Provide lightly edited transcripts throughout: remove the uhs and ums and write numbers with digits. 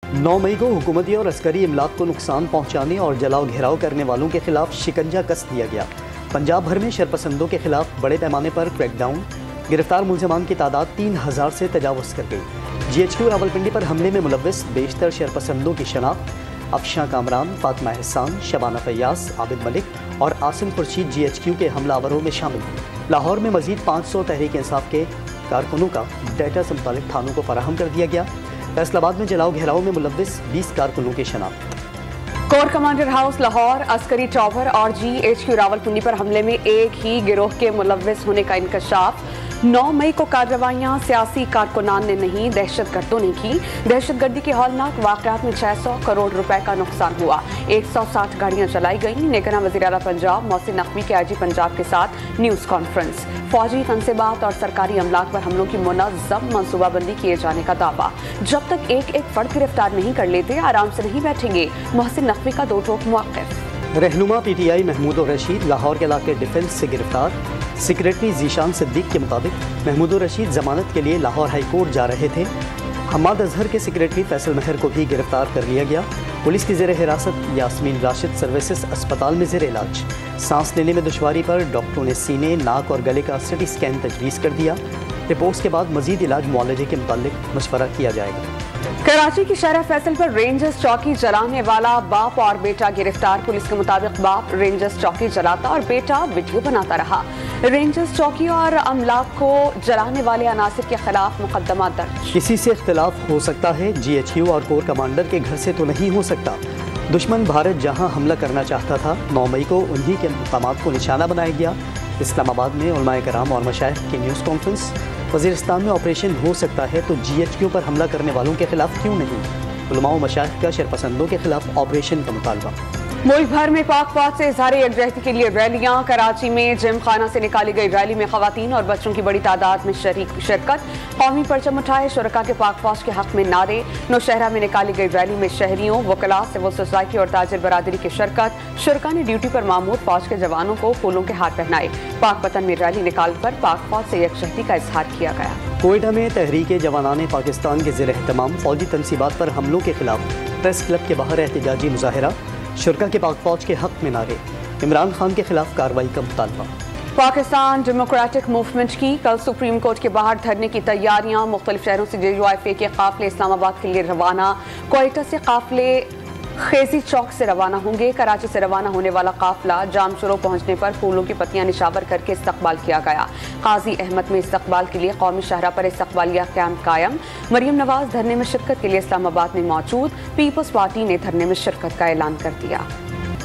9 मई کو हुकूमती और अस्करी इमलाक को नुकसान पहुँचाने और जलाओ घेराव करने वालों के खिलाफ शिकंजा कस दिया गया। पंजाब भर में शरपसंदों के खिलाफ बड़े पैमाने पर क्रैकडाउन। गिरफ्तार मुलजमान की तादाद 3000 से तजावुज़ कर गई। GHQ रावलपिंडी पर हमले में मुलव्विस बेशतर शरपसंदों की शनाख्त। अफशां कामरान, फातिमा एहसान, शबाना फैयाज, आबिद मलिक और आसिम खुर्शीद GHQ के हमलावरों में शामिल हैं। लाहौर में मजीद 500 तहरीक इंसाफ के कारकुनों का डेटा से मुतालिक थानों को फराहम कर दिया गया। फैसलाबाद में जलाओ घेराव में मुलव्विस 20 कारकुनों की शनाख्त। Core commander house Lahore, Askari tower और GHQ रावलपिंडी पर हमले में एक ही गिरोह के मुलव्विस होने का इंकशाफ। 9 मई को कार्रवाइयां सियासी कारकुनान ने नहीं, दहशतगर्दों ने की। दहशतगर्दी के हौलनाक वाक़यात में 600 करोड़ रुपए का नुकसान हुआ। 160 गाड़ियां चलाई गईं। नेकना वज़ीर आला पंजाब मोहसिन नकवी के IG पंजाब के साथ न्यूज़ कॉन्फ्रेंस। फौजी तनसीबात और सरकारी अमलाक पर हमलों की मुनज़्ज़म मनसूबाबंदी किए जाने का दावा। जब तक एक एक फर्द गिरफ्तार नहीं कर लेते आराम से नहीं बैठेंगे, मोहसिन नकवी का दो टोक मौक़िफ़। रहनुमा PTI महमूद रशीद लाहौर के इलाके डिफेंस से गिरफ्तार। सेक्रेटरी जीशान सिद्दीक के मुताबिक महमूद रशीद जमानत के लिए लाहौर हाई कोर्ट जा रहे थे। हमाद अजहर के सेक्रेटरी फैसल महर को भी गिरफ्तार कर लिया गया। पुलिस की ज़ेर हिरासत यास्मीन राशिद सर्विसेज अस्पताल में ज़ेर इलाज। सांस लेने में दुश्वारी पर डॉक्टरों ने सीने, नाक और गले का CT स्कैन तजवीज़ कर दिया। रिपोर्ट्स के बाद मजीद इलाज मुआलजे के मुतालिक मशवरा किया जाएगा। कराची की शहर फैसल पर रेंजर्स चौकी जलाने वाला बाप और बेटा गिरफ्तार। पुलिस के मुताबिक बाप रेंजर्स चौकी जलाता और बेटा वीडियो बनाता रहा। रेंजर्स चौकी और अमलाक को जलाने वाले अनासिर के खिलाफ मुकदमा दर्ज। किसी से इख्तिलाफ हो सकता है, GHQ और कोर कमांडर के घर से तो नहीं हो सकता। दुश्मन भारत जहां हमला करना चाहता था, 9 मई को उन्हीं के मकामात को निशाना बनाया गया। इस्लामाबाद में उलमाए कराम और मशाइख की न्यूज़ कॉन्फ्रेंस। वज़ीरिस्तान में ऑपरेशन हो सकता है तो GHQ पर हमला करने वालों के खिलाफ क्यों नहीं? उलमा व मशाइख का शरपसंदों के खिलाफ ऑपरेशन का मुतालबा। मुल्क भर में पाक फौज से इज़हार यकजहती के लिए रैलियां। कराची में जिम खाना से निकाली गई रैली में खवातीन और बच्चों की बड़ी तादाद में शिरकत। कौमी परचम उठाए, शुरका के पाक फौज के हक में नारे। नौशहरा में निकाली गई रैली में शहरियों, वकला, सिविल सोसाइटी और ताजिर बरादरी की शिरकत। शुरका ने ड्यूटी पर मामूर फौज के जवानों को फूलों के हार पहनाए। पाक वतन में रैली निकालकर पाक फौज से यकजहती का इजहार किया गया। कोयटा में तहरीक जवानान पाकिस्तान के ज़ेर एहतमाम फौजी तनसीबात पर हमलों के खिलाफ प्रेस क्लब के बाहर एहतजाजी मुजाहरा। शुरका के पाक फौज के हक में नारे। इमरान खान के खिलाफ कार्रवाई का मुतालबा। पाकिस्तान डेमोक्रेटिक मूवमेंट की कल सुप्रीम कोर्ट के बाहर धरने की तैयारियां। मुख्तलिफ शहरों से JUIFA के काफिले इस्लामाबाद के लिए रवाना। कोयटा से काफिले खेजी चौक से रवाना होंगे। कराची से रवाना होने वाला काफिला जामशुरो पहुंचने पर फूलों की पत्तियां निशावर करके इस्तकबाल किया गया। काजी अहमद में इस्तकबाल के लिए कौमी शहरा पर इस्तकबालिया कैंप कायम। मरियम नवाज धरने में शिरकत के लिए इस्लामाबाद में मौजूद। पीपल्स पार्टी ने धरने में शिरकत का ऐलान कर दिया।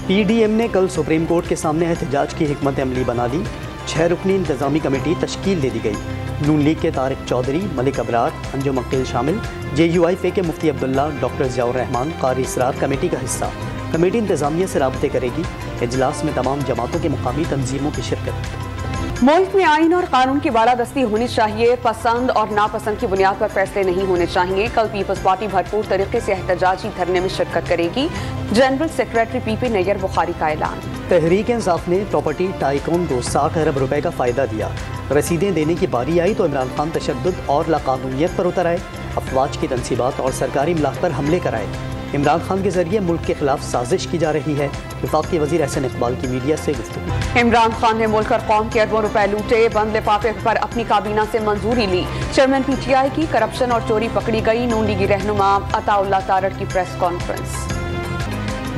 PDM ने कल सुप्रीम कोर्ट के सामने एहतजाज की हिकमत अमली बना ली। 6 रुकनी इंतजामी कमेटी तश्कील दे दी गई। नून लीग के तारिक चौधरी, मलिक अबरार, अंजुम अकील शामिल। JUIFA के मुफ्ती अब्दुल्ला, डॉक्टर ज़ियाउर रहमान, कारी इसरार कमेटी का हिस्सा। कमेटी इंतजामिया से राब्ते करेगी। इजलास में तमाम जमातों के मुकामी तंजीमों की शिरकत। मुल्क में आइन और कानून की बालादस्ती होनी चाहिए। पसंद और नापसंद की बुनियाद पर फैसले नहीं होने चाहिए। कल पीपल्स पार्टी भरपूर तरीके से एहतजाजी धरने में शिरकत करेगी। General secretary PP Nayyar Bukhari का ऐलान। तहरीक इंसाफ ने प्रॉपर्टी टाइकून को 60 अरब रुपए का फ़ायदा दिया। रसीदें देने की बारी आई तो इमरान खान तशद्दुद और लाकानूनियत पर उतर आए। अफवाज की तनसीबात और सरकारी इमलाक पर हमले कराए। इमरान खान के जरिए मुल्क के खिलाफ साजिश की जा रही है। वफाकी वजीर एहसन इकबाल की मीडिया से गुफ्तगू। इमरान खान ने मुल्क और कौम के अरबों रुपए लूटे। बंद लिफाफे पर अपनी काबीना से मंजूरी ली। चेयरमैन PTI की करप्शन और चोरी पकड़ी गई। नून लीगी रहनुमा अताउल्ला तारड़ की प्रेस कॉन्फ्रेंस।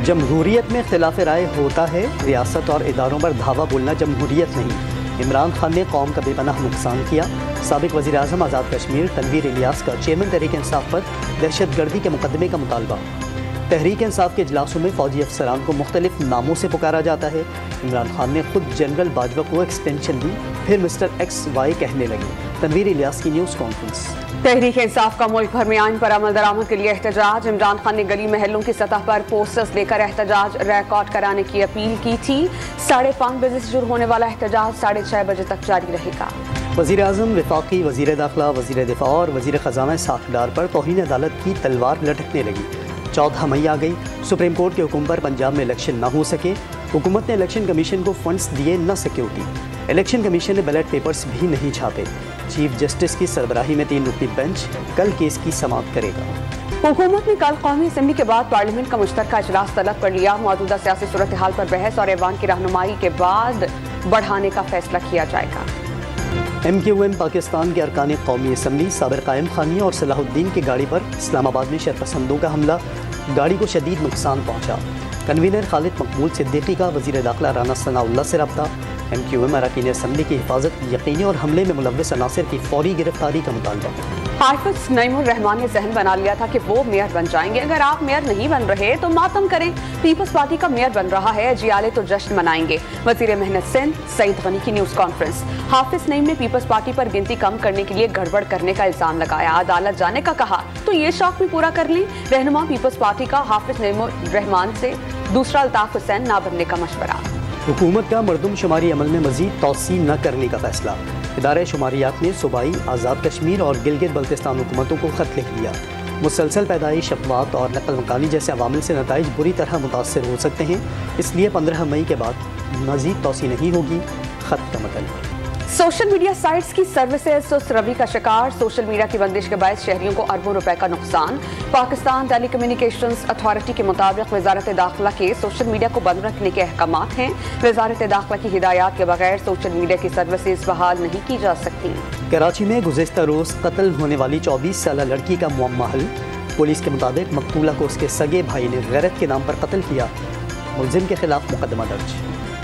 जमहूरियत में इख्तिलाफ राय होता है। रियासत और इदारों पर धावा बोलना जमहूरियत नहीं। इमरान खान ने कौम का बेपनाह नुकसान किया। साबिक वज़ीर आज़म आज़ाद कश्मीर तनवीर इलियास का चेयरमैन तहरीक इंसाफ पर दहशतगर्दी के मुकदमे का मुतालबा। तहरीक इंसाफ के इजलासों में फौजी अफसरान को मुख्तलिफ नामों से पुकारा जाता है। इमरान खान ने खुद जनरल बाजवा को एक्सटेंशन दी, फिर मिस्टर XY कहने लगे। तनवीर इलियास की न्यूज़ कॉन्फ्रेंस। तहरीक इंसाफ का मुल्क भर में आइन पर अमल दरामद के लिए एहतजाज। इमरान खान ने गली महलों की सतह पर पोस्टर्स लेकर एहतजाज रिकॉर्ड कराने की अपील की थी। 5:30 बजे से शुरू होने वाला एहतजाज 6:30 बजे तक जारी रहेगा। वज़ीर आज़म, वफाकी वज़ीर दाखिला, वज़ीर दिफा और वज़ीर ख़जाना साखदार पर तौहीन अदालत की तलवार लटकने लगी। 14 मई आ गई। सुप्रीम कोर्ट के हुक्म पर पंजाब में इलेक्शन न हो सके। हुकूमत ने इलेक्शन कमीशन को फंड्स दिए, न सिक्योरिटी। इलेक्शन कमीशन ने बैलेट पेपर्स भी नहीं छापे। चीफ जस्टिस की सरबराही में 3 रुकनी बेंच कल केस की समाअत करेगा। हुकूमत ने कल कौमी असम्बली के बाद पार्लियामेंट का मुश्तरका इजलास तलब कर लिया। मौजूदा सियासी सूरत हाल पर बहस और ऐवान की रहनुमाई के बाद बढ़ाने का फैसला किया जाएगा। MQM पाकिस्तान के अरकान कौमी असम्बली साबिर कायम खानी और सलाहुद्दीन की गाड़ी पर इस्लामाबाद में शरपसंदों का हमला, गाड़ी को शदीद नुकसान पहुंचा। कन्वीनर खालिद मकबूल सिद्दीकी का वज़ीर दाखिला राना सनाउल्लाह से रब्ता। MQM अरकान असम्बली की हिफाजत यकीनी और हमले में मुलव्विस अनासिर की फौरी गिरफ्तारी का मुतालबा। हाफिज नईमुर रहमान ने जहन बना लिया था कि वो मेयर बन जाएंगे। अगर आप मेयर नहीं बन रहे तो मातम करें, पीपल्स पार्टी का मेयर बन रहा है, जियाले तो जश्न मनाएंगे। वजीर मेहनत सिंध सईद गनी की न्यूज कॉन्फ्रेंस। हाफिज नईम ने पीपल्स पार्टी पर गिनती कम करने के लिए गड़बड़ करने का इल्जाम लगाया। अदालत जाने का कहा तो ये शौक भी पूरा कर लें। रहनुमा पीपल्स पार्टी का हाफिज नईमुर रहमान से दूसरा अल्ताफ हुसैन ना बनने का मशवरा। हुकूमत का मरदमशुमारी अमल में मजीद तौसी न करने का फैसला। इदारे शुमारियात ने सूबाई, आज़ाद कश्मीर और गिलगित बल्तिस्तान हुकूमतों को खत लिख दिया। मुसलसल पैदाइश, अफवात और नकल मकानी जैसे अवामिल से नताइज बुरी तरह मुतासर हो सकते हैं, इसलिए 15 मई के बाद मजीद तौसी नहीं होगी। खत का मतलब सोशल मीडिया साइट्स की सर्विसेज सुस्त रवि का शिकार। सोशल मीडिया की बंदिश के बायस शहरियों को अरबों रुपए का नुकसान। पाकिस्तान टेली कम्युनिकेशंस अथॉरिटी के मुताबिक वजारत दाखिला के सोशल मीडिया को बंद रखने के अहकामात हैं। वजारत दाखिला की हिदायत के बगैर सोशल मीडिया की सर्विसेज बहाल नहीं की जा सकती। कराची में गुज़िश्ता रोज़ कत्ल होने वाली 24 साल लड़की का मुअम्मा हल। पुलिस के मुताबिक मकतूला को उसके सगे भाई ने गैरत के नाम पर कत्ल किया। मुलजिम के खिलाफ मुकदमा दर्ज।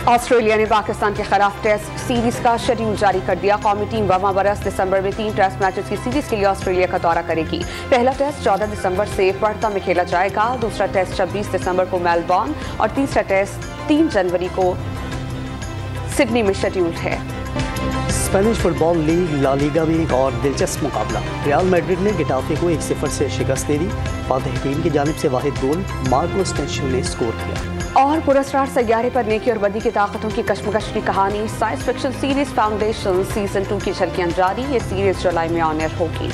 ऑस्ट्रेलिया ने पाकिस्तान के खिलाफ टेस्ट सीरीज का शेड्यूल जारी कर दिया। कौमी टीम वमा बरस दिसंबर में 3 टेस्ट मैचेस की सीरीज के लिए ऑस्ट्रेलिया का दौरा करेगी। पहला टेस्ट 14 दिसंबर से पर्थ में खेला जाएगा। दूसरा टेस्ट 26 दिसंबर को मेलबर्न और तीसरा टेस्ट 3 जनवरी को सिडनी में शेड्यूल्ड है। Spanish football league La Liga में एक और दिलचस्प मुकाबला। रियल मैड्रिड ने गेटाफे को 1-0 से शिकस्त दे दी। फातिह टीम की जानिब से वाहिद गोल मार्कोस टेंशन ने स्कोर किया। और पुरस्कार सैयारे पर नेकी और बदी की ताकतों की कश्मकश की कहानी। Science fiction series foundation season 2 की झलकियां जारी। ये सीरीज जुलाई में ऑन एयर होगी।